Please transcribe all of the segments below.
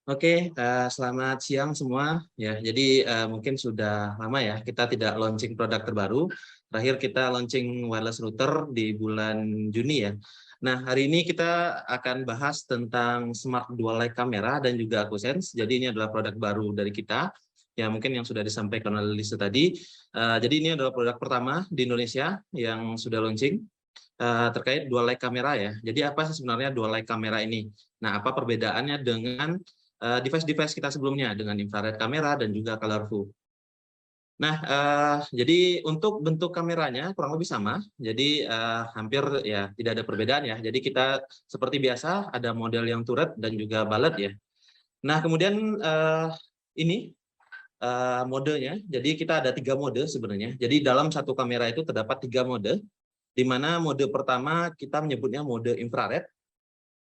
Oke, selamat siang semua. Ya, jadi mungkin sudah lama ya kita tidak launching produk terbaru. Terakhir kita launching wireless router di bulan Juni ya. Nah, hari ini kita akan bahas tentang smart dual light camera dan juga Aquasense. Jadi ini adalah produk baru dari kita. Ya, mungkin yang sudah disampaikan oleh Lisa tadi. Jadi ini adalah produk pertama di Indonesia yang sudah launching terkait dual light camera ya. Jadi apa sih sebenarnya dual light camera ini? Nah, apa perbedaannya dengan device-device kita sebelumnya dengan infrared kamera dan juga colorful. Nah, jadi untuk bentuk kameranya kurang lebih sama, jadi hampir ya tidak ada perbedaan ya. Jadi kita seperti biasa ada model yang turret dan juga bullet ya. Nah, kemudian ini modenya, jadi kita ada 3 mode sebenarnya. Jadi dalam satu kamera itu terdapat 3 mode, di mana mode pertama kita menyebutnya mode infrared.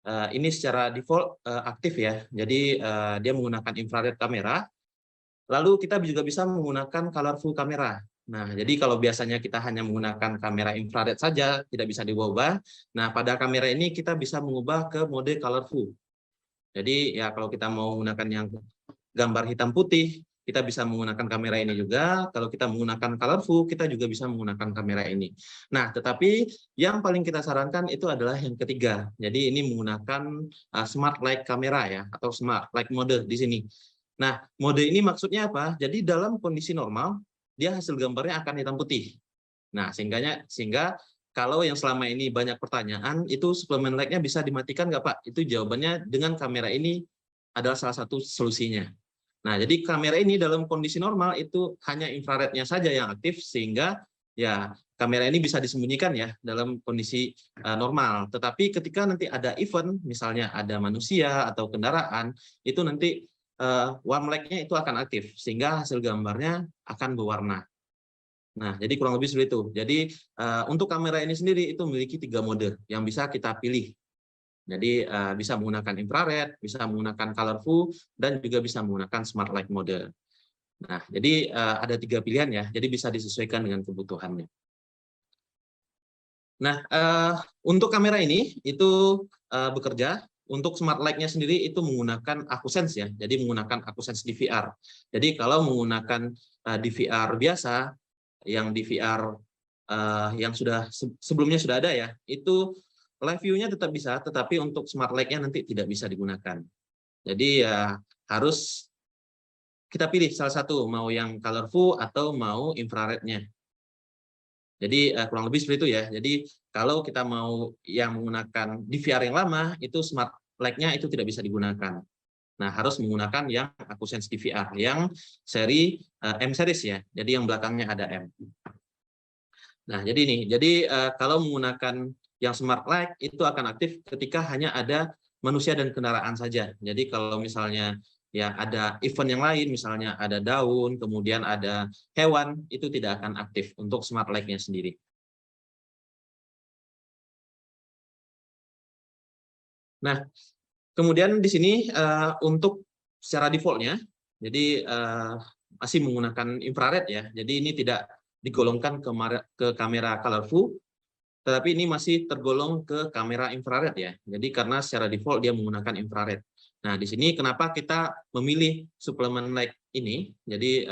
Ini secara default aktif ya, jadi dia menggunakan infrared kamera. Lalu kita juga bisa menggunakan colorful kamera. Nah, jadi kalau biasanya kita hanya menggunakan kamera infrared saja, tidak bisa diubah. Nah, pada kamera ini kita bisa mengubah ke mode colorful. Jadi ya kalau kita mau menggunakan yang gambar hitam putih, kita bisa menggunakan kamera ini juga. Kalau kita menggunakan colorful, kita juga bisa menggunakan kamera ini. Nah, tetapi yang paling kita sarankan itu adalah yang ketiga. Jadi ini menggunakan smart light kamera ya, atau smart light mode di sini. Nah, mode ini maksudnya apa? Jadi dalam kondisi normal, dia hasil gambarnya akan hitam putih. Nah, sehingga kalau yang selama ini banyak pertanyaan, itu suplemen light-nya bisa dimatikan nggak Pak? Itu jawabannya dengan kamera ini adalah salah satu solusinya. Nah, jadi kamera ini dalam kondisi normal itu hanya infrarednya saja yang aktif, sehingga ya kamera ini bisa disembunyikan ya dalam kondisi normal. Tetapi ketika nanti ada event, misalnya ada manusia atau kendaraan, itu nanti warm light-nya itu akan aktif, sehingga hasil gambarnya akan berwarna. Nah, jadi kurang lebih seperti itu. Jadi untuk kamera ini sendiri itu memiliki 3 mode yang bisa kita pilih. Jadi bisa menggunakan infrared, bisa menggunakan colorful, dan juga bisa menggunakan smart light mode. Nah, jadi ada 3 pilihan ya, jadi bisa disesuaikan dengan kebutuhannya. Nah, untuk kamera ini itu bekerja. Untuk smart light-nya sendiri itu menggunakan Aquasense ya, jadi menggunakan Aquasense DVR. Jadi kalau menggunakan DVR biasa, yang DVR yang sebelumnya sudah ada ya, itu live view-nya tetap bisa, tetapi untuk smart light-nya nanti tidak bisa digunakan. Jadi ya harus kita pilih salah satu, mau yang colorful atau mau infrared-nya. Jadi kurang lebih seperti itu ya. Jadi kalau kita mau yang menggunakan DVR yang lama, itu smart light-nya itu tidak bisa digunakan. Nah, harus menggunakan yang Aquasense DVR, yang seri M series ya. Jadi yang belakangnya ada M. Nah, jadi ini. Jadi kalau menggunakan yang smart light itu akan aktif ketika hanya ada manusia dan kendaraan saja. Jadi kalau misalnya ya ada event yang lain, misalnya ada daun, kemudian ada hewan, itu tidak akan aktif untuk smart light-nya sendiri. Nah, kemudian di sini untuk secara default-nya, jadi masih menggunakan infrared ya. Jadi ini tidak digolongkan ke kamera colorful, tetapi ini masih tergolong ke kamera infrared ya. Jadi karena secara default dia menggunakan infrared. Nah, di sini kenapa kita memilih suplemen light ini? Jadi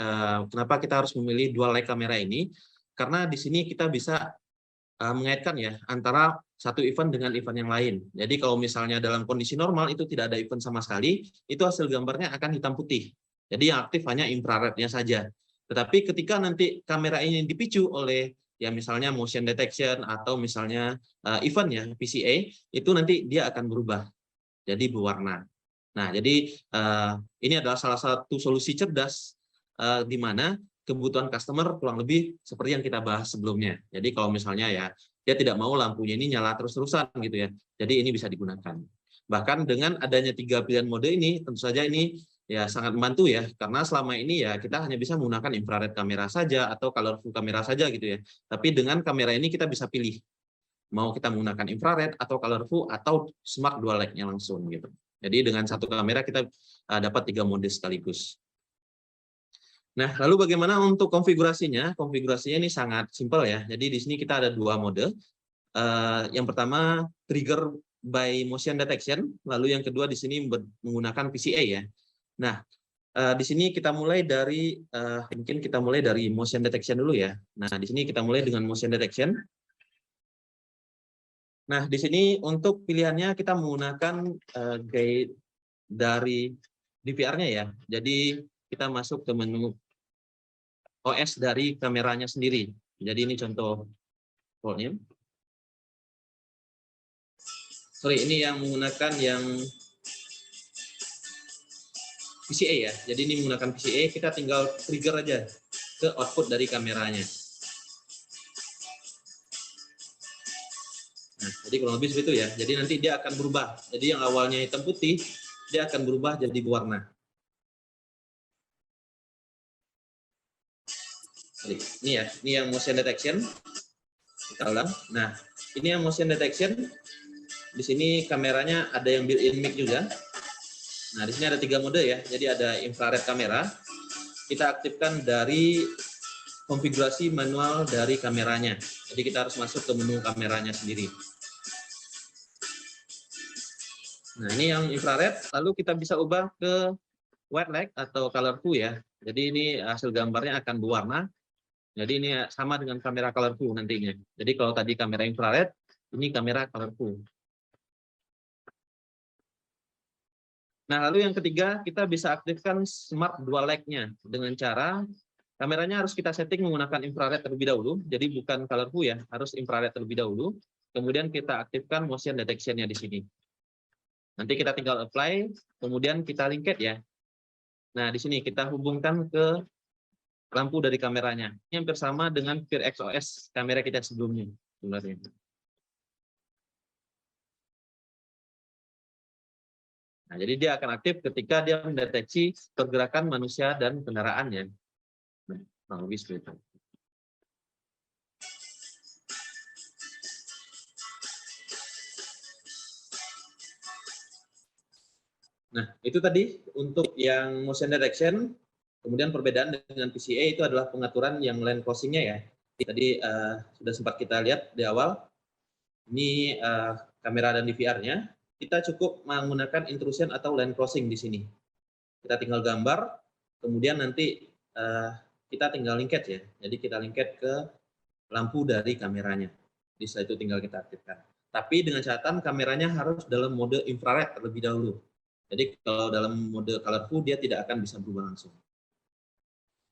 kenapa kita harus memilih dual light kamera ini? Karena di sini kita bisa mengaitkan ya antara satu event dengan event yang lain. Jadi kalau misalnya dalam kondisi normal itu tidak ada event sama sekali, itu hasil gambarnya akan hitam putih. Jadi yang aktif hanya infrarednya saja. Tetapi ketika nanti kamera ini dipicu oleh ya misalnya motion detection atau misalnya event ya PCA, itu nanti dia akan berubah jadi berwarna. Nah, jadi ini adalah salah satu solusi cerdas di mana kebutuhan customer kurang lebih seperti yang kita bahas sebelumnya. Jadi kalau misalnya ya dia tidak mau lampunya ini nyala terus-terusan gitu ya. Jadi ini bisa digunakan. Bahkan dengan adanya 3 pilihan mode ini, tentu saja ini ya sangat membantu ya, karena selama ini ya kita hanya bisa menggunakan infrared kamera saja atau colorful kamera saja gitu ya. Tapi dengan kamera ini kita bisa pilih mau kita menggunakan infrared atau colorful atau smart dual light-nya langsung gitu. Jadi dengan satu kamera kita dapat 3 mode sekaligus. Nah, lalu bagaimana untuk konfigurasinya? Konfigurasinya ini sangat simpel ya. Jadi di sini kita ada 2 mode. Yang pertama trigger by motion detection, lalu yang kedua di sini menggunakan PCA ya. Nah, di sini kita mulai dari mungkin kita mulai dari motion detection dulu ya. Nah, di sini kita mulai dengan motion detection. Nah, di sini untuk pilihannya kita menggunakan guide dari DVR-nya ya. Jadi kita masuk ke menu OS dari kameranya sendiri. Jadi ini contoh volume. Sorry, ini yang menggunakan yang PCA ya. Jadi ini menggunakan PCA, kita tinggal trigger aja ke output dari kameranya. Nah, jadi kurang lebih seperti itu ya. Jadi nanti dia akan berubah. Jadi yang awalnya hitam putih, dia akan berubah jadi berwarna. Jadi, ini ya, ini yang motion detection. Kita ulang. Nah, ini yang motion detection. Di sini kameranya ada yang built-in mic juga. Nah, di sini ada 3 mode ya. Jadi ada infrared kamera. Kita aktifkan dari konfigurasi manual dari kameranya. Jadi kita harus masuk ke menu kameranya sendiri. Nah, ini yang infrared. Lalu kita bisa ubah ke white light atau colorful ya. Jadi ini hasil gambarnya akan berwarna. Jadi ini sama dengan kamera colorful nantinya. Jadi kalau tadi kamera infrared, ini kamera colorful. Nah, lalu yang ketiga, kita bisa aktifkan smart dual light-nya dengan cara kameranya harus kita setting menggunakan infrared terlebih dahulu. Jadi bukan colorful ya, harus infrared terlebih dahulu. Kemudian kita aktifkan motion detection-nya di sini. Nanti kita tinggal apply, kemudian kita lingkar ya. Nah, di sini kita hubungkan ke lampu dari kameranya. Ini hampir sama dengan VirXOS kamera kita sebelumnya. Sebenarnya. Nah, jadi dia akan aktif ketika dia mendeteksi pergerakan manusia dan kendaraannya. Nah, lebih seperti itu. Nah, itu tadi untuk yang motion detection. Kemudian perbedaan dengan PCA itu adalah pengaturan yang lane crossing-nya ya. Tadi sudah sempat kita lihat di awal. Ini kamera dan DVR-nya. Kita cukup menggunakan intrusion atau lane crossing di sini. Kita tinggal gambar, kemudian nanti kita tinggal lingkar ya. Jadi kita lingkar ke lampu dari kameranya. Jadi setelah itu tinggal kita aktifkan. Tapi dengan catatan kameranya harus dalam mode infrared terlebih dahulu. Jadi kalau dalam mode colorful dia tidak akan bisa berubah langsung.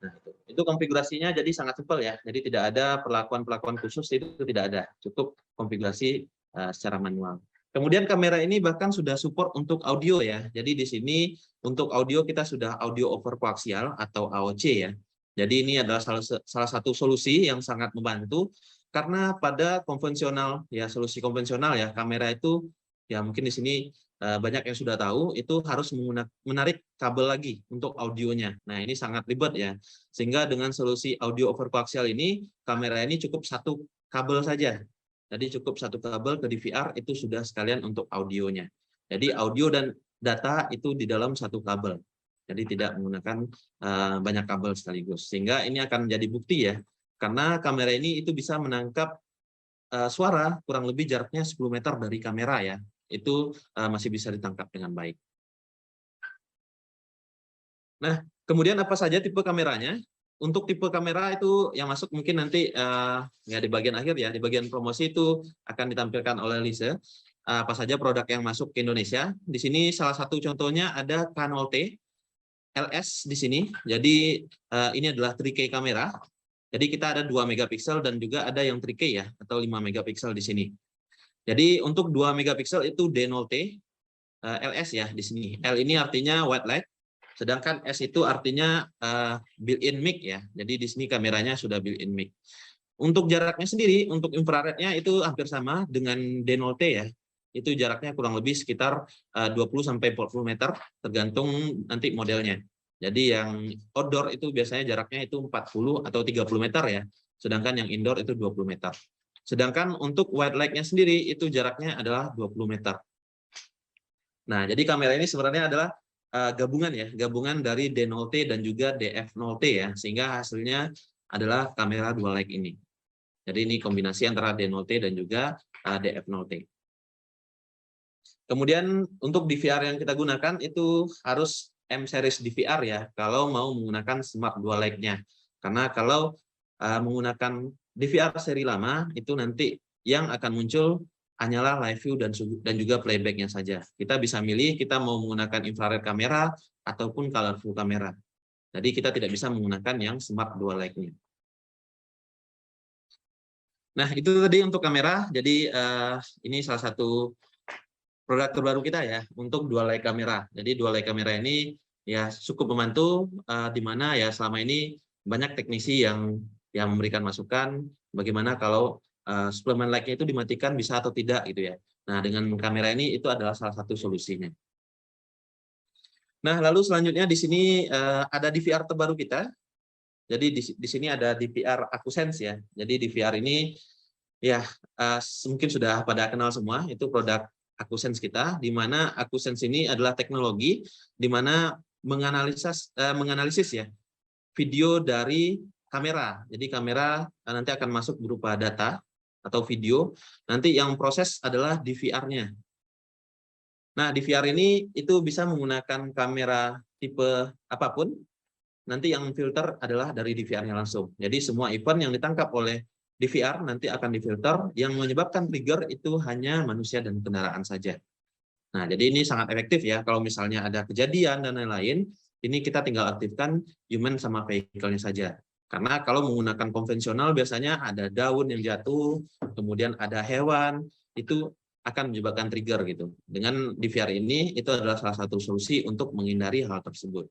Nah, itu konfigurasinya jadi sangat simpel ya. Jadi tidak ada perlakuan-perlakuan khusus, itu tidak ada. Cukup konfigurasi secara manual. Kemudian kamera ini bahkan sudah support untuk audio ya. Jadi di sini untuk audio kita sudah audio over koaksial atau AOC ya. Jadi ini adalah salah satu solusi yang sangat membantu karena pada konvensional ya, solusi konvensional ya, kamera itu ya mungkin di sini banyak yang sudah tahu itu harus menarik kabel lagi untuk audionya. Nah, ini sangat ribet ya. Sehingga dengan solusi audio over koaksial ini, kamera ini cukup satu kabel saja. Jadi cukup satu kabel ke DVR itu sudah sekalian untuk audionya. Jadi audio dan data itu di dalam satu kabel. Jadi tidak menggunakan banyak kabel sekaligus. Sehingga ini akan menjadi bukti ya. Karena kamera ini itu bisa menangkap suara kurang lebih jaraknya 10 meter dari kamera ya. Itu masih bisa ditangkap dengan baik. Nah, kemudian apa saja tipe kameranya? Untuk tipe kamera itu yang masuk mungkin nanti ya di bagian akhir ya, di bagian promosi itu akan ditampilkan oleh Lise. Apa saja produk yang masuk ke Indonesia. Di sini salah satu contohnya ada K0T LS di sini. Jadi ini adalah 3K kamera. Jadi kita ada 2 megapiksel dan juga ada yang 3K ya, atau 5 megapiksel di sini. Jadi untuk 2 megapiksel itu D0T LS ya di sini. L ini artinya white light, sedangkan S itu artinya built-in mic ya. Jadi di sini kameranya sudah built-in mic. Untuk jaraknya sendiri, untuk infrarednya itu hampir sama dengan D0T ya. Itu jaraknya kurang lebih sekitar 20-40 meter, tergantung nanti modelnya. Jadi yang outdoor itu biasanya jaraknya itu 40 atau 30 meter ya, sedangkan yang indoor itu 20 meter. Sedangkan untuk white light-nya sendiri itu jaraknya adalah 20 meter. Nah, jadi kamera ini sebenarnya adalah gabungan ya, gabungan dari D0T dan juga DF0T ya, sehingga hasilnya adalah kamera dual light ini. Jadi ini kombinasi antara D0T dan juga DF0T. Kemudian untuk DVR yang kita gunakan itu harus M-series DVR ya, kalau mau menggunakan smart dual leg-nya. Karena kalau menggunakan DVR seri lama, itu nanti yang akan muncul hanyalah live view dan juga playback-nya saja. Kita bisa milih kita mau menggunakan infrared kamera ataupun colorful kamera. Jadi kita tidak bisa menggunakan yang smart dual leg-nya. Nah, itu tadi untuk kamera. Jadi ini salah satu produk terbaru kita ya untuk dual leg kamera. Jadi dual leg kamera ini ya cukup membantu di mana ya selama ini banyak teknisi yang memberikan masukan bagaimana kalau suplemen leg-nya itu dimatikan bisa atau tidak gitu ya. Nah, dengan kamera ini itu adalah salah satu solusinya. Nah, lalu selanjutnya di sini ada DVR terbaru kita. Jadi di sini ada DVR Acusense ya. Jadi DVR ini ya mungkin sudah pada kenal semua, itu produk Acusense kita, di mana Acusense ini adalah teknologi di mana menganalisis ya video dari kamera. Jadi kamera nanti akan masuk berupa data atau video, nanti yang proses adalah DVR-nya. Nah, DVR ini itu bisa menggunakan kamera tipe apapun, nanti yang filter adalah dari DVR-nya langsung. Jadi semua event yang ditangkap oleh DVR nanti akan difilter, yang menyebabkan trigger itu hanya manusia dan kendaraan saja. Nah, jadi ini sangat efektif ya, kalau misalnya ada kejadian dan lain-lain, ini kita tinggal aktifkan human sama vehicle-nya saja. Karena kalau menggunakan konvensional biasanya ada daun yang jatuh, kemudian ada hewan, itu akan menyebabkan trigger gitu. Dengan DVR ini, itu adalah salah satu solusi untuk menghindari hal tersebut.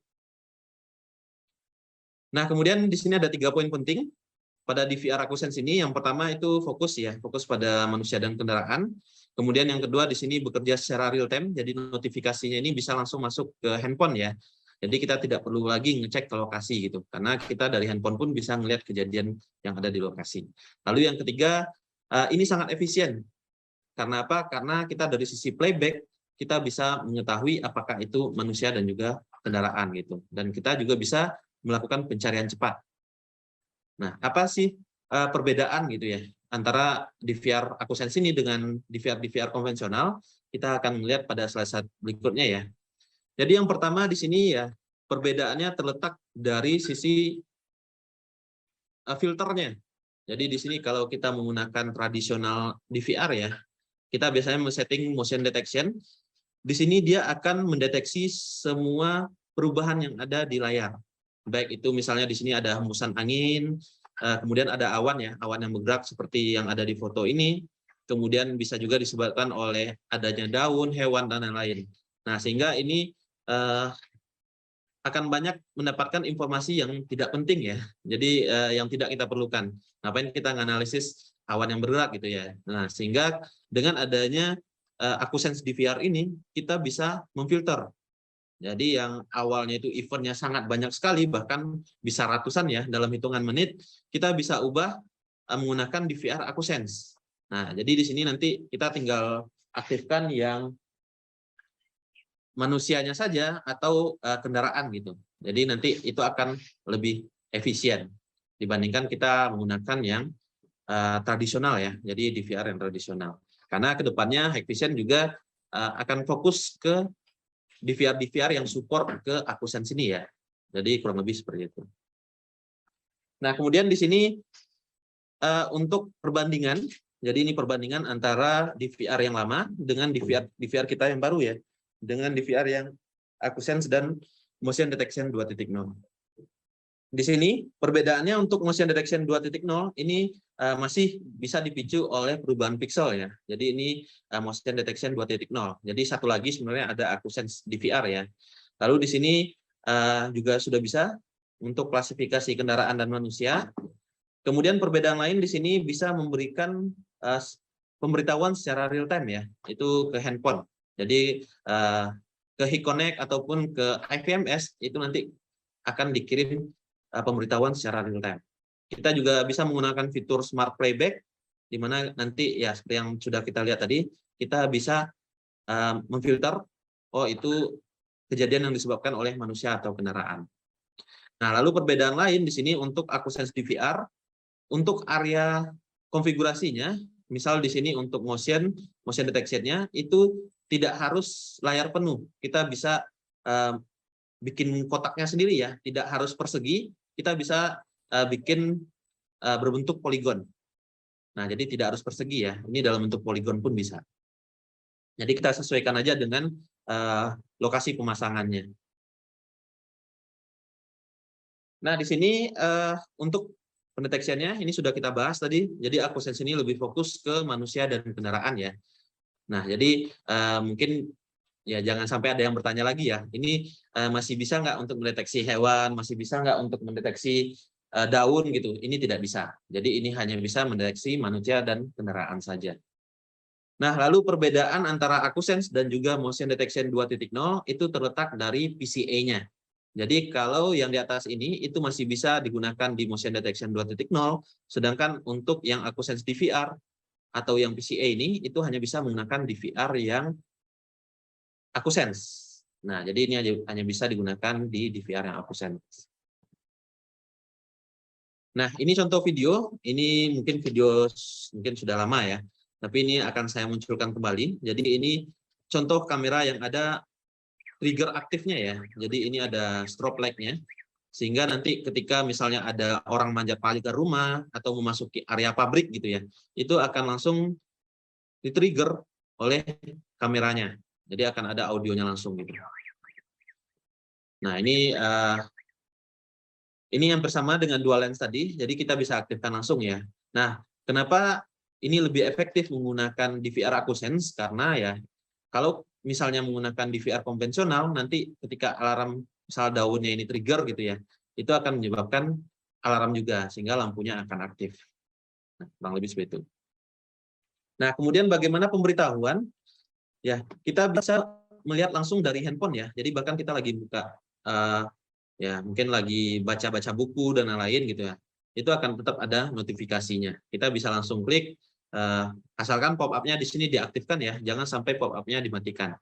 Nah, kemudian di sini ada 3 poin penting pada DVR Acusense ini. Yang pertama itu fokus pada manusia dan kendaraan. Kemudian yang kedua di sini bekerja secara real time, jadi notifikasinya ini bisa langsung masuk ke handphone ya. Jadi kita tidak perlu lagi ngecek ke lokasi gitu, karena kita dari handphone pun bisa melihat kejadian yang ada di lokasi. Lalu yang ketiga, ini sangat efisien. Karena apa? Karena kita dari sisi playback, kita bisa mengetahui apakah itu manusia dan juga kendaraan gitu. Dan kita juga bisa melakukan pencarian cepat. Nah, apa sih perbedaan gitu ya antara DVR Acusense ini dengan DVR konvensional? Kita akan melihat pada slide berikutnya ya. Jadi yang pertama di sini ya, perbedaannya terletak dari sisi filternya. Jadi di sini kalau kita menggunakan tradisional DVR ya, kita biasanya men-setting motion detection. Di sini dia akan mendeteksi semua perubahan yang ada di layar. Baik itu misalnya di sini ada hembusan angin, kemudian ada awan ya, awan yang bergerak seperti yang ada di foto ini, kemudian bisa juga disebabkan oleh adanya daun, hewan, dan lain-lain. Nah, sehingga ini akan banyak mendapatkan informasi yang tidak penting ya, jadi yang tidak kita perlukan. Ngapain kita menganalisis awan yang bergerak gitu ya. Nah, sehingga dengan adanya Acusense DVR ini, kita bisa memfilter. Jadi yang awalnya itu eventnya sangat banyak sekali, bahkan bisa ratusan ya dalam hitungan menit, kita bisa ubah menggunakan DVR Acusense. Nah, jadi di sini nanti kita tinggal aktifkan yang manusianya saja atau kendaraan gitu. Jadi nanti itu akan lebih efisien dibandingkan kita menggunakan yang tradisional ya. Jadi DVR yang tradisional. Karena kedepannya Hikvision juga akan fokus ke DVR yang support ke Acusense ini ya. Jadi kurang lebih seperti itu. Nah, kemudian di sini untuk perbandingan, jadi ini perbandingan antara DVR yang lama dengan DVR kita yang baru ya, dengan DVR yang Acusense dan Motion Detection 2.0. Di sini perbedaannya untuk Motion Detection 2.0 ini masih bisa dipicu oleh perubahan pixel ya. Jadi ini Motion Detection 2.0. Jadi satu lagi sebenarnya ada Acusense DVR ya. Lalu di sini juga sudah bisa untuk klasifikasi kendaraan dan manusia. Kemudian perbedaan lain di sini bisa memberikan pemberitahuan secara real time ya, itu ke handphone. Jadi ke HiConnect ataupun ke IVMS itu nanti akan dikirim pemberitahuan secara real time. Kita juga bisa menggunakan fitur Smart Playback, di mana nanti ya seperti yang sudah kita lihat tadi, kita bisa memfilter, oh itu kejadian yang disebabkan oleh manusia atau kendaraan. Nah, lalu perbedaan lain di sini untuk Acusense DVR, untuk area konfigurasinya, misal di sini untuk motion detection-nya itu tidak harus layar penuh. Kita bisa bikin kotaknya sendiri ya, tidak harus persegi. Kita bisa bikin berbentuk poligon. Nah, jadi tidak harus persegi ya. Ini dalam bentuk poligon pun bisa. Jadi kita sesuaikan aja dengan lokasi pemasangannya. Nah, di sini untuk pendeteksiannya ini sudah kita bahas tadi. Jadi AquaSense ini lebih fokus ke manusia dan kendaraan ya. Nah, jadi mungkin ya jangan sampai ada yang bertanya lagi ya. Ini masih bisa nggak untuk mendeteksi hewan, masih bisa nggak untuk mendeteksi daun gitu. Ini tidak bisa. Jadi ini hanya bisa mendeteksi manusia dan kendaraan saja. Nah, lalu perbedaan antara AquaSense dan juga Motion Detection 2.0 itu terletak dari PCA-nya. Jadi kalau yang di atas ini itu masih bisa digunakan di Motion Detection 2.0, sedangkan untuk yang AquaSense DVR atau yang PCA ini itu hanya bisa menggunakan DVR yang AquaSense. Nah, jadi ini hanya bisa digunakan di DVR yang AquaSense. Nah, ini contoh video. Ini mungkin video sudah lama ya, tapi ini akan saya munculkan kembali. Jadi ini contoh kamera yang ada trigger aktifnya ya. Jadi ini ada strobe light-nya. Sehingga nanti ketika misalnya ada orang manjat pagar rumah atau memasuki area pabrik gitu ya, itu akan langsung di-trigger oleh kameranya. Jadi akan ada audionya langsung gitu. Nah, ini yang bersama dengan dual lens tadi, jadi kita bisa aktifkan langsung ya. Nah, kenapa ini lebih efektif menggunakan DVR AquaSense? Karena ya, kalau misalnya menggunakan DVR konvensional, nanti ketika alarm misal daunnya ini trigger gitu ya, itu akan menyebabkan alarm juga, sehingga lampunya akan aktif. Nah, kurang lebih seperti itu. Nah, kemudian bagaimana pemberitahuan? Ya, kita bisa melihat langsung dari handphone ya. Jadi bahkan kita lagi buka ya mungkin lagi baca-baca buku dan lain-lain gitu ya, itu akan tetap ada notifikasinya. Kita bisa langsung klik, asalkan pop-up-nya di sini diaktifkan ya, jangan sampai pop-up-nya dimatikan.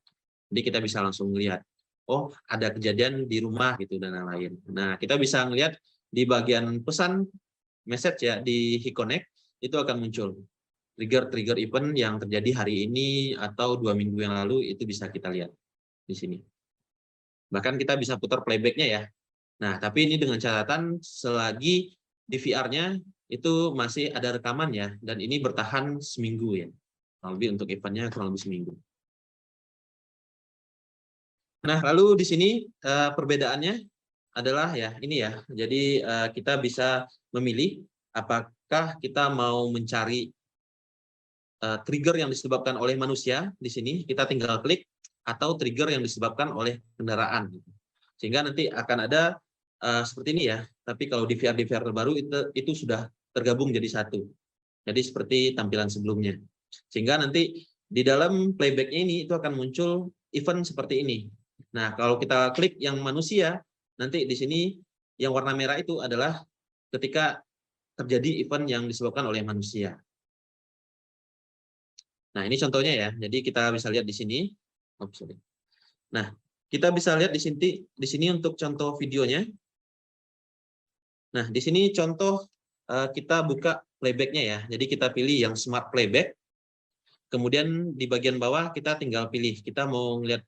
Jadi kita bisa langsung melihat, oh ada kejadian di rumah gitu dan lain-lain. Nah, kita bisa melihat di bagian pesan message ya di HiConnect itu akan muncul trigger event yang terjadi hari ini atau 2 minggu yang lalu, itu bisa kita lihat di sini. Bahkan kita bisa putar playback-nya ya. Nah, tapi ini dengan catatan selagi DVR-nya itu masih ada rekaman ya, dan ini bertahan seminggu ya. Kurang lebih untuk event-nya kurang lebih seminggu. Nah, lalu di sini perbedaannya adalah ya ini ya. Jadi kita bisa memilih apakah kita mau mencari trigger yang disebabkan oleh manusia di sini, kita tinggal klik, atau trigger yang disebabkan oleh kendaraan. Sehingga nanti akan ada seperti ini ya, tapi kalau DVR terbaru itu sudah tergabung jadi satu. Jadi seperti tampilan sebelumnya. Sehingga nanti di dalam playback-nya ini itu akan muncul event seperti ini. Nah, kalau kita klik yang manusia, nanti di sini yang warna merah itu adalah ketika terjadi event yang disebabkan oleh manusia. Nah, ini contohnya ya. Jadi kita bisa lihat di sini. Oh, sorry. Nah, kita bisa lihat di sini untuk contoh videonya. Nah, di sini contoh kita buka playback-nya ya. Jadi kita pilih yang smart playback. Kemudian di bagian bawah kita tinggal pilih kita mau lihat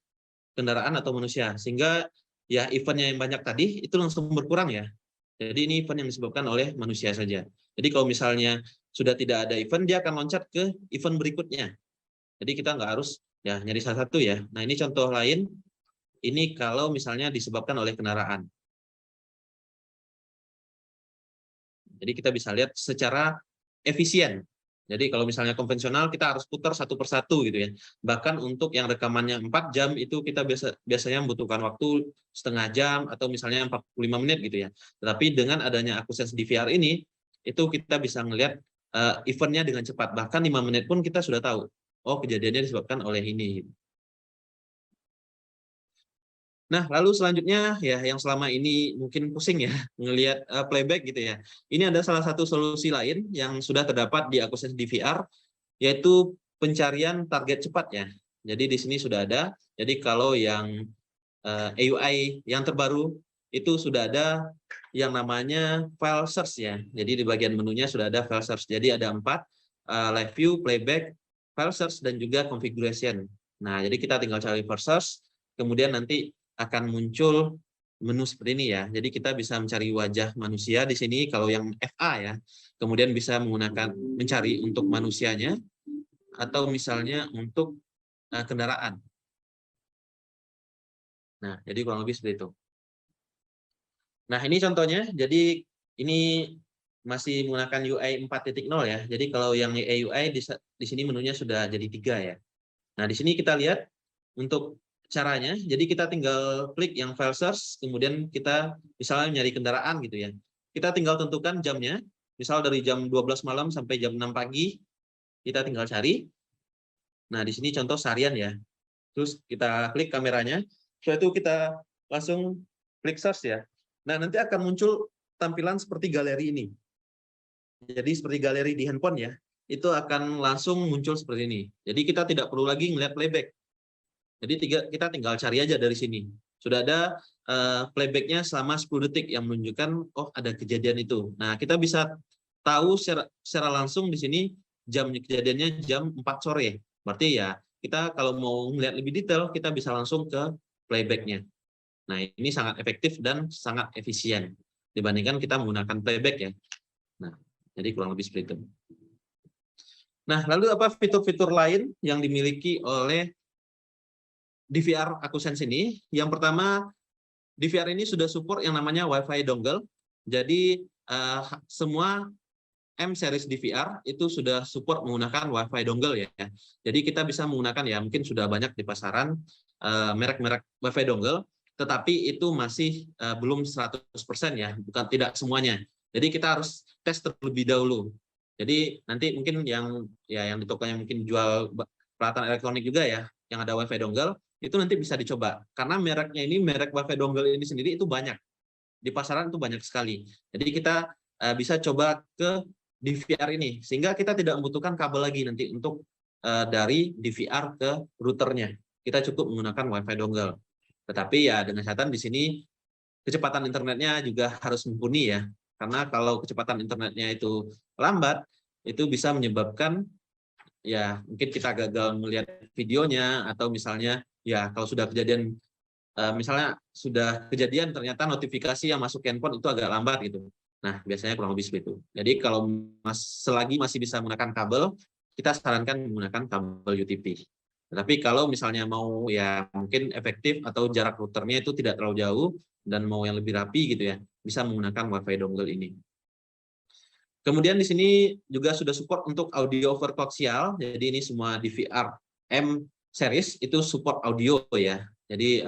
kendaraan atau manusia. Sehingga ya event-nya yang banyak tadi itu langsung berkurang ya. Jadi ini event yang disebabkan oleh manusia saja. Jadi kalau misalnya sudah tidak ada event, dia akan loncat ke event berikutnya. Jadi kita nggak harus ya nyari salah satu ya. Nah, ini contoh lain. Ini kalau misalnya disebabkan oleh kendaraan. Jadi kita bisa lihat secara efisien. Jadi kalau misalnya konvensional kita harus putar satu persatu gitu ya. Bahkan untuk yang rekamannya 4 jam itu kita biasanya membutuhkan waktu setengah jam atau misalnya 45 menit gitu ya. Tetapi dengan adanya AquaSense DVR ini, itu kita bisa melihat eventnya dengan cepat. Bahkan 5 menit pun kita sudah tahu, oh kejadiannya disebabkan oleh ini. Nah, lalu selanjutnya ya yang selama ini mungkin pusing ya ngelihat playback gitu ya. Ini ada salah satu solusi lain yang sudah terdapat di AquaSense DVR, yaitu pencarian target cepat ya. Jadi di sini sudah ada. Jadi kalau yang AUI yang terbaru itu sudah ada yang namanya file search ya. Jadi di bagian menunya sudah ada file search. Jadi ada 4, live view, playback, file search, dan juga configuration. Nah, jadi kita tinggal cari first search, kemudian nanti akan muncul menu seperti ini ya. Jadi kita bisa mencari wajah manusia di sini kalau yang FA ya. Kemudian bisa menggunakan mencari untuk manusianya atau misalnya untuk kendaraan. Nah, jadi kurang lebih seperti itu. Nah, ini contohnya. Jadi ini masih menggunakan UI 4.0 ya. Jadi kalau yang UI di sini menunya sudah jadi 3 ya. Nah, di sini kita lihat untuk caranya. Jadi kita tinggal klik yang file search, kemudian kita misalnya nyari kendaraan gitu ya. Kita tinggal tentukan jamnya. Misal dari jam 12 malam sampai jam 6 pagi, kita tinggal cari. Nah, di sini contoh seharian ya. Terus kita klik kameranya. Setelah itu kita langsung klik search ya. Nah, nanti akan muncul tampilan seperti galeri ini. Jadi seperti galeri di handphone ya, itu akan langsung muncul seperti ini. Jadi kita tidak perlu lagi melihat playback. Jadi kita tinggal cari aja dari sini. Sudah ada playbacknya selama 10 detik yang menunjukkan, oh ada kejadian itu. Nah, kita bisa tahu secara langsung di sini jam kejadiannya jam 4 sore. Berarti ya, kita kalau mau melihat lebih detail, kita bisa langsung ke playbacknya. Nah, ini sangat efektif dan sangat efisien dibandingkan kita menggunakan playback ya. Nah, jadi kurang lebih seperti itu. Nah, lalu apa fitur-fitur lain yang dimiliki oleh DVR AkuSense ini? Yang pertama, DVR ini sudah support yang namanya Wi-Fi dongle. Jadi semua M-series DVR itu sudah support menggunakan Wi-Fi dongle ya. Jadi kita bisa menggunakan ya, mungkin sudah banyak di pasaran merek-merek Wi-Fi dongle, tetapi itu masih belum 100% ya, bukan tidak semuanya. Jadi kita harus tes terlebih dahulu. Jadi nanti mungkin yang di tokonya mungkin jual peralatan elektronik juga ya, yang ada Wi-Fi dongle, itu nanti bisa dicoba. Karena mereknya ini, merek Wi-Fi dongle ini sendiri itu banyak. Di pasaran itu banyak sekali. Jadi kita bisa coba ke DVR ini, sehingga kita tidak membutuhkan kabel lagi nanti untuk dari DVR ke routernya. Kita cukup menggunakan Wi-Fi dongle. Tetapi ya dengan catatan di sini kecepatan internetnya juga harus mumpuni ya. Karena kalau kecepatan internetnya itu lambat, itu bisa menyebabkan ya mungkin kita gagal melihat videonya, atau misalnya ya kalau sudah kejadian misalnya sudah kejadian ternyata notifikasi yang masuk handphone itu agak lambat gitu. Nah, biasanya kurang lebih seperti itu. Jadi kalau selagi masih bisa menggunakan kabel, kita sarankan menggunakan kabel UTP. Tapi kalau misalnya mau ya mungkin efektif atau jarak routernya itu tidak terlalu jauh dan mau yang lebih rapi gitu ya, bisa menggunakan Wi-Fi dongle ini. Kemudian di sini juga sudah support untuk audio over koaksial. Jadi ini semua DVR M series itu support audio ya. Jadi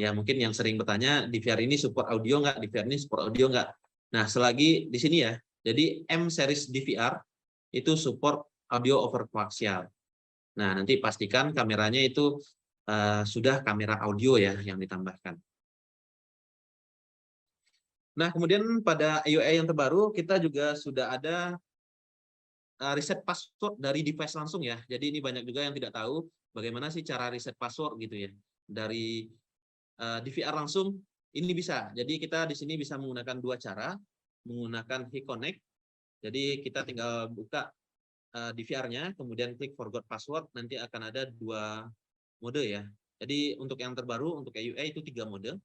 ya mungkin yang sering bertanya, DVR ini support audio nggak? DVR ini support audio nggak? Nah, selagi di sini ya, jadi M series DVR itu support audio over koaksial. Nah, nanti pastikan kameranya itu sudah kamera audio ya yang ditambahkan. Nah, kemudian pada IUI yang terbaru, kita juga sudah ada reset password dari device langsung ya. Jadi ini banyak juga yang tidak tahu bagaimana sih cara reset password gitu ya. Dari DVR langsung ini bisa. Jadi kita di sini bisa menggunakan dua cara, menggunakan HeConnect. Jadi kita tinggal buka DVR-nya, kemudian klik forgot password, nanti akan ada dua mode ya. Jadi untuk yang terbaru, untuk EUA itu 3 mode.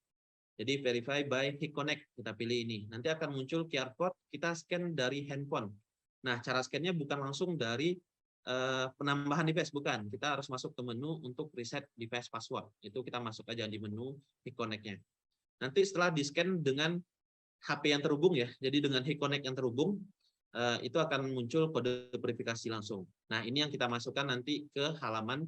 Jadi verify by HeConnect, kita pilih ini. Nanti akan muncul QR code, kita scan dari handphone. Nah, cara scan-nya bukan langsung dari penambahan device, bukan. Kita harus masuk ke menu untuk reset device password. Itu kita masuk aja di menu HeConnect-nya. Nanti setelah di-scan dengan HP yang terhubung ya, jadi dengan HeConnect yang terhubung, itu akan muncul kode verifikasi langsung. Nah, ini yang kita masukkan nanti ke halaman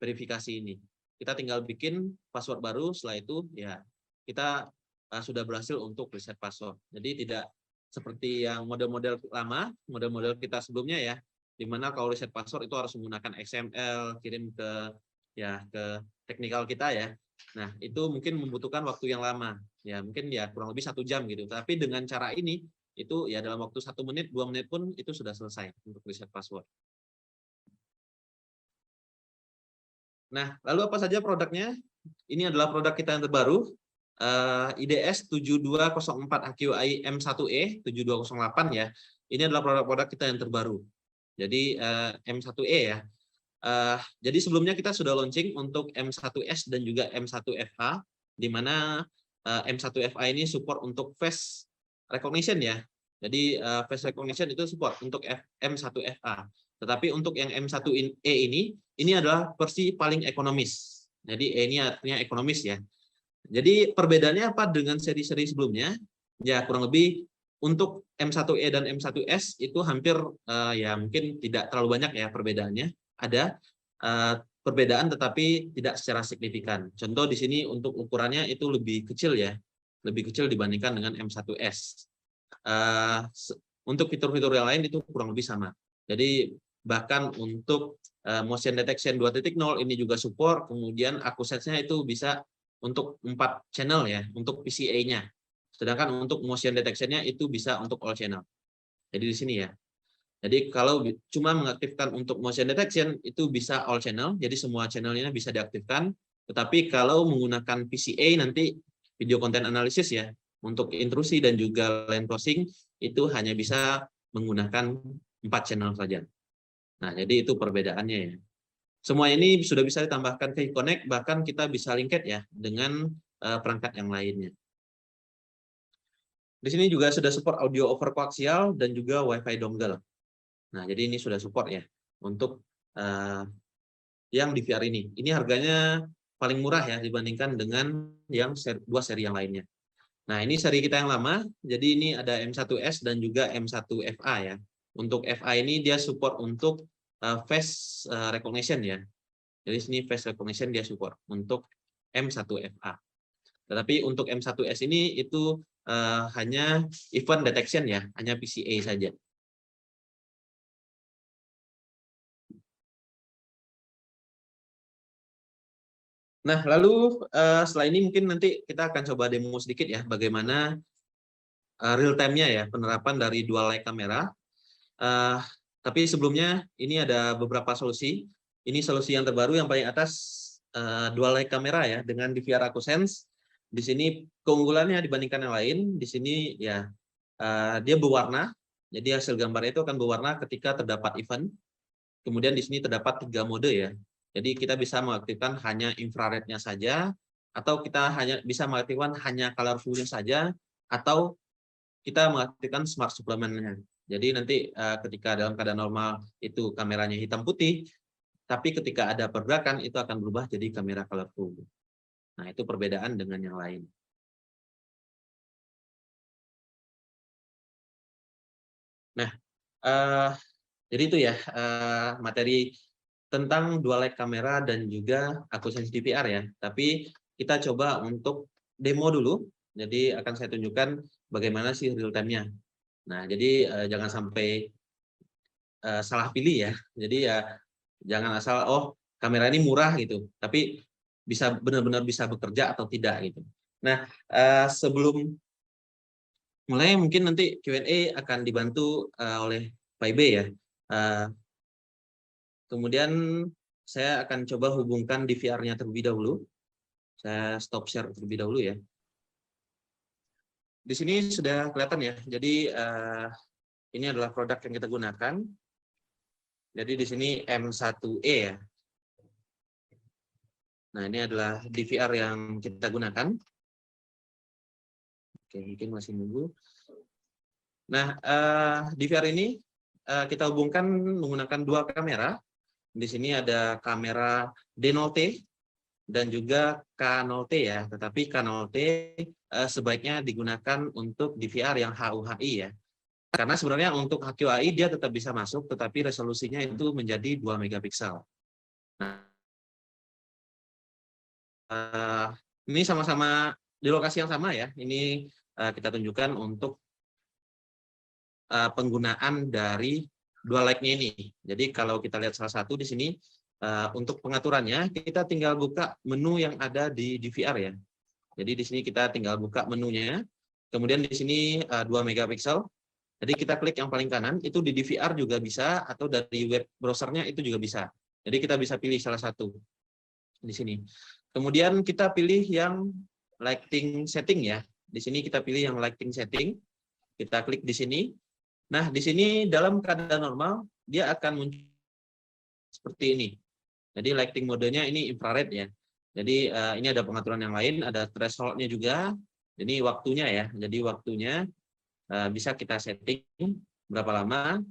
verifikasi ini. Kita tinggal bikin password baru, setelah itu ya kita sudah berhasil untuk reset password. Jadi tidak seperti yang model-model lama, model-model kita sebelumnya ya, di mana kalau reset password itu harus menggunakan XML, kirim ke teknikal kita ya. Nah, itu mungkin membutuhkan waktu yang lama. Ya, mungkin ya kurang lebih 1 jam gitu. Tapi dengan cara ini, itu ya dalam waktu 1 menit, 2 menit pun itu sudah selesai untuk reset password. Nah, lalu apa saja produknya? Ini adalah produk kita yang terbaru, IDS 7204 AQI M1E 7208 ya. Ini adalah produk-produk kita yang terbaru. Jadi M1E ya. Jadi sebelumnya kita sudah launching untuk M1S dan juga M1FA, di mana M1FA ini support untuk face recognition ya. Jadi face recognition itu support untuk M1FA. Tetapi untuk yang M1E ini adalah versi paling ekonomis. Jadi E ini artinya ekonomis ya. Jadi perbedaannya apa dengan seri-seri sebelumnya? Ya kurang lebih untuk M1E dan M1S itu hampir ya mungkin tidak terlalu banyak ya perbedaannya. Ada perbedaan tetapi tidak secara signifikan. Contoh di sini untuk ukurannya itu lebih kecil ya, lebih kecil dibandingkan dengan M1S. Untuk fitur-fitur yang lain itu kurang lebih sama. Jadi bahkan untuk motion detection 2.0 ini juga support, kemudian akusensnya itu bisa untuk 4 channel ya, untuk PCA-nya. Sedangkan untuk motion detection-nya itu bisa untuk all channel. Jadi di sini ya. Jadi kalau cuma mengaktifkan untuk motion detection itu bisa all channel, jadi semua channelnya bisa diaktifkan. Tetapi kalau menggunakan PCA nanti video content analysis ya, untuk intrusi dan juga line crossing itu hanya bisa menggunakan 4 channel saja. Nah, jadi itu perbedaannya ya. Semua ini sudah bisa ditambahkan ke Connect, bahkan kita bisa linked ya dengan perangkat yang lainnya. Di sini juga sudah support audio over koaksial dan juga WiFi dongle. Nah, jadi ini sudah support ya untuk yang di VR ini. Ini harganya paling murah ya dibandingkan dengan yang dua seri yang lainnya. Nah, ini seri kita yang lama. Jadi ini ada M1S dan juga M1FA ya. Untuk FA ini dia support untuk face recognition ya. Jadi sini face recognition dia support untuk M1FA. Tetapi untuk M1S ini itu hanya event detection ya, hanya PCA saja. Nah, lalu setelah ini mungkin nanti kita akan coba demo sedikit ya, bagaimana real time-nya ya, penerapan dari dual light kamera. Tapi sebelumnya, ini ada beberapa solusi. Ini solusi yang terbaru, yang paling atas, dual light kamera ya, dengan DVR AcuSense. Di sini keunggulannya dibandingkan yang lain, di sini ya, dia berwarna, jadi hasil gambarnya itu akan berwarna ketika terdapat event. Kemudian di sini terdapat 3 mode ya. Jadi kita bisa mengaktifkan hanya infrarednya saja, atau kita hanya bisa mengaktifkan hanya colorful-nya saja, atau kita mengaktifkan smart supplement-nya. Jadi nanti ketika dalam keadaan normal itu kameranya hitam putih, tapi ketika ada pergerakan itu akan berubah jadi kamera colorful. Nah, itu perbedaan dengan yang lain. Nah, jadi itu ya materi tentang dual light kamera dan juga AcuSense DVR ya. Tapi kita coba untuk demo dulu. Jadi akan saya tunjukkan bagaimana sih real time-nya. Nah, jadi jangan sampai salah pilih ya. Jadi ya jangan asal kamera ini murah gitu, tapi bisa benar-benar bisa bekerja atau tidak gitu. Nah, sebelum mulai mungkin nanti Q&A akan dibantu oleh Pak Ibe ya. Kemudian saya akan coba hubungkan DVR-nya terlebih dahulu. Saya stop share terlebih dahulu ya. Di sini sudah kelihatan ya. Jadi ini adalah produk yang kita gunakan. Jadi di sini M1E ya. Nah, ini adalah DVR yang kita gunakan. Oke, mungkin masih nunggu. Nah, DVR ini kita hubungkan menggunakan 2 kamera. Di sini ada kamera D0T dan juga K0T ya. Tetapi K0T sebaiknya digunakan untuk DVR yang HUHI ya. Karena sebenarnya untuk HQAI dia tetap bisa masuk, tetapi resolusinya itu menjadi 2 megapiksel. Nah, ini sama-sama di lokasi yang sama ya. Ini kita tunjukkan untuk penggunaan dari dual light-nya ini. Jadi kalau kita lihat salah satu di sini, untuk pengaturannya kita tinggal buka menu yang ada di DVR ya. Jadi di sini kita tinggal buka menunya. Kemudian di sini 2 megapiksel. Jadi kita klik yang paling kanan, itu di DVR juga bisa, atau dari web browsernya itu juga bisa. Jadi kita bisa pilih salah satu di sini. Kemudian kita pilih yang lighting setting ya. Di sini kita pilih yang lighting setting. Kita klik di sini. Nah, di sini dalam keadaan normal dia akan muncul seperti ini. Jadi lighting modenya ini infrared ya. Jadi ini ada pengaturan yang lain, ada threshold-nya juga. Ini waktunya ya. Jadi waktunya bisa kita setting berapa lama.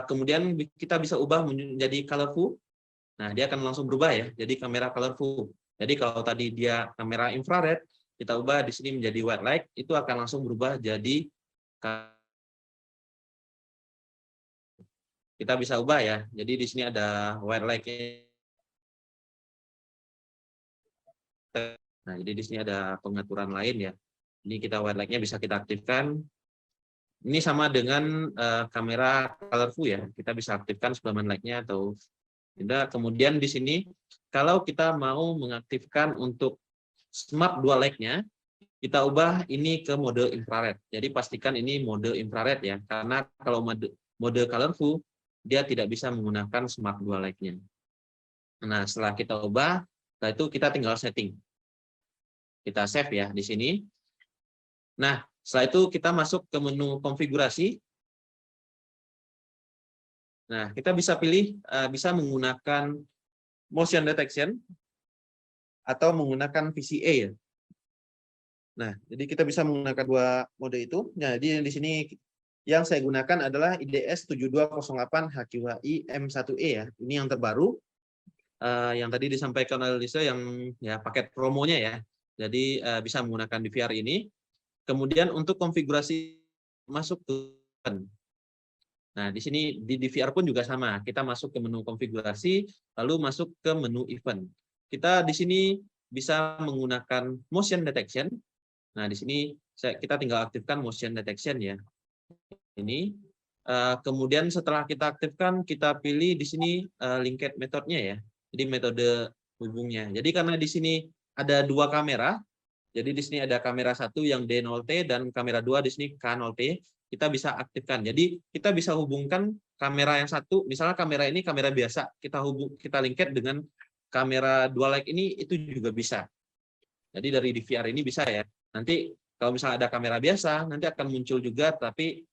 Kemudian kita bisa ubah menjadi colorful. Nah, dia akan langsung berubah ya. Jadi kamera colorful. Jadi kalau tadi dia kamera infrared, kita ubah di sini menjadi white light, itu akan langsung berubah jadi kita bisa ubah ya. Jadi di sini ada white light. Nah, jadi di sini ada pengaturan lain ya. Ini kita white light-nya bisa kita aktifkan. Ini sama dengan kamera colorful ya. Kita bisa aktifkan suplemen light-nya atau tidak. Kemudian di sini kalau kita mau mengaktifkan untuk smart dual light-nya, kita ubah ini ke mode infrared. Jadi pastikan ini mode infrared ya. Karena kalau mode colorful dia tidak bisa menggunakan smart dual light-nya. Nah, setelah kita ubah, setelah itu kita tinggal setting. Kita save ya di sini. Nah, setelah itu kita masuk ke menu konfigurasi. Nah, kita bisa pilih, bisa menggunakan motion detection atau menggunakan VCA ya. Nah, jadi kita bisa menggunakan dua mode itu. Nah, jadi di sini yang saya gunakan adalah IDS 7208 HQHI M1E ya. Ini yang terbaru. Yang tadi disampaikan oleh Lisa yang ya paket promonya ya. Jadi bisa menggunakan DVR ini. Kemudian untuk konfigurasi masuk ke, nah di sini di DVR pun juga sama. Kita masuk ke menu konfigurasi, lalu masuk ke menu event. Kita di sini bisa menggunakan motion detection. Nah di sini kita tinggal aktifkan motion detection ya. Ini kemudian setelah kita aktifkan, kita pilih di sini linked methodenya ya. Jadi metode hubungnya. Jadi karena di sini ada dua kamera, jadi di sini ada kamera satu yang D0T dan kamera 2 di sini K0T, kita bisa aktifkan. Jadi kita bisa hubungkan kamera yang satu, misalnya kamera ini kamera biasa, kita linked dengan kamera dual light ini itu juga bisa. Jadi dari DVR ini bisa ya. Nanti kalau misalnya ada kamera biasa, nanti akan muncul juga tapi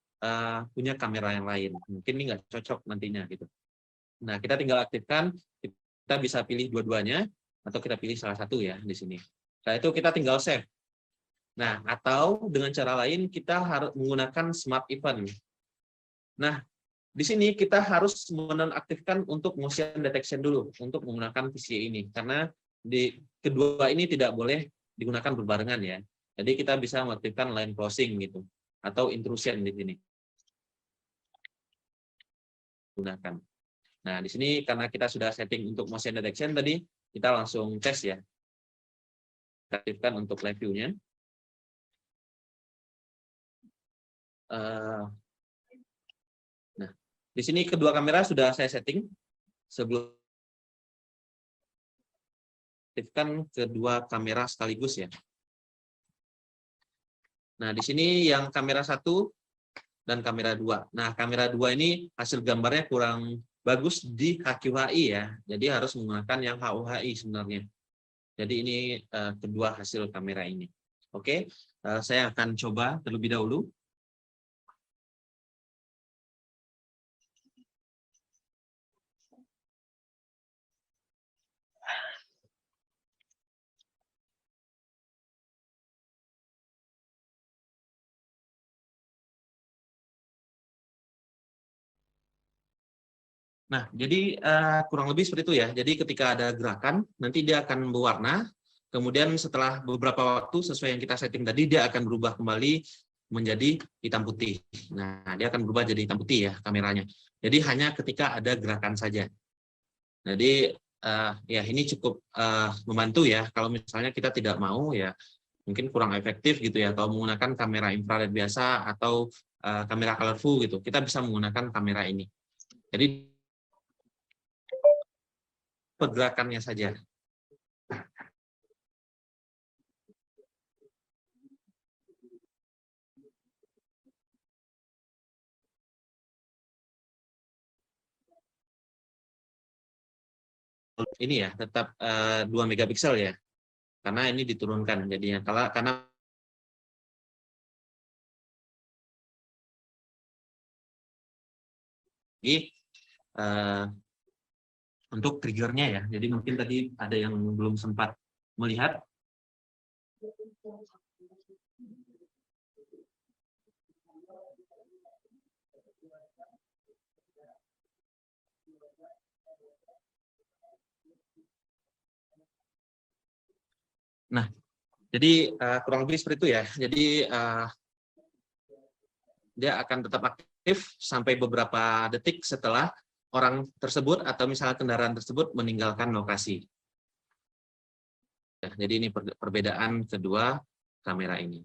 punya kamera yang lain. Mungkin ini nggak cocok nantinya gitu. Nah, kita tinggal aktifkan, kita bisa pilih dua-duanya atau kita pilih salah satu ya di sini. Setelah itu kita tinggal save. Nah, atau dengan cara lain kita harus menggunakan smart event. Nah, di sini kita harus menonaktifkan untuk motion detection dulu untuk menggunakan VCA ini karena di kedua ini tidak boleh digunakan berbarengan ya. Jadi kita bisa mengaktifkan line crossing gitu atau intrusion di sini. Gunakan. Nah, di sini karena kita sudah setting untuk motion detection tadi, kita langsung tes ya. Aktifkan untuk live view-nya. Nah, di sini kedua kamera sudah saya setting sebelum aktifkan kedua kamera sekaligus ya. Nah, di sini yang kamera 1 dan kamera 2. Nah, kamera 2 ini hasil gambarnya kurang bagus di HQHI ya. Jadi harus menggunakan yang HUHI sebenarnya. Jadi ini kedua hasil kamera ini. Oke, saya akan coba terlebih dahulu. Nah, jadi kurang lebih seperti itu ya. Jadi ketika ada gerakan, nanti dia akan berwarna. Kemudian setelah beberapa waktu sesuai yang kita setting tadi, dia akan berubah kembali menjadi hitam putih. Nah, dia akan berubah jadi hitam putih ya kameranya. Jadi hanya ketika ada gerakan saja. Jadi ya ini cukup membantu ya. Kalau misalnya kita tidak mau ya mungkin kurang efektif gitu ya. Kalau menggunakan kamera infrared biasa atau kamera colorful gitu, kita bisa menggunakan kamera ini. Jadi pergerakannya saja. Ini ya tetap 2 megapiksel ya. Karena ini diturunkan jadinya. Karena untuk triggernya ya. Jadi mungkin tadi ada yang belum sempat melihat. Nah, jadi kurang lebih seperti itu ya. Jadi dia akan tetap aktif sampai beberapa detik setelah orang tersebut atau misalnya kendaraan tersebut meninggalkan lokasi. Jadi ini perbedaan kedua kamera ini.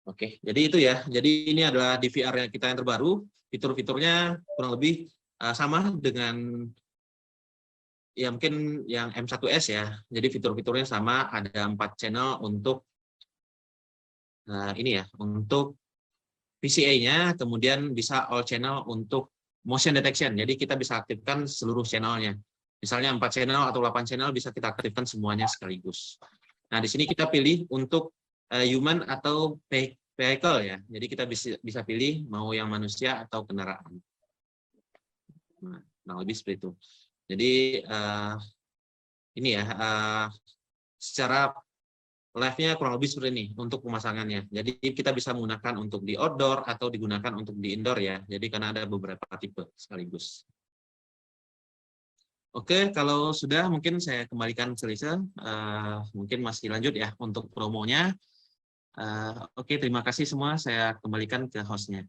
Oke, jadi itu ya. Jadi ini adalah DVR kita yang terbaru. Fitur-fiturnya kurang lebih sama dengan ya mungkin yang M1S ya. Jadi fitur-fiturnya sama, ada 4 channel untuk ini ya, untuk VCA-nya, kemudian bisa all channel untuk motion detection. Jadi kita bisa aktifkan seluruh channelnya. Misalnya 4 channel atau 8 channel bisa kita aktifkan semuanya sekaligus. Nah, di sini kita pilih untuk human atau vehicle ya. Jadi kita bisa pilih mau yang manusia atau kendaraan. Nah, lebih seperti itu. Jadi ini ya, secara live-nya kurang lebih seperti ini untuk pemasangannya. Jadi kita bisa menggunakan untuk di outdoor atau digunakan untuk di indoor ya. Jadi karena ada beberapa tipe sekaligus. Oke, kalau sudah mungkin saya kembalikan ke Lisa. Mungkin masih lanjut ya untuk promonya. Oke, terima kasih semua. Saya kembalikan ke host-nya.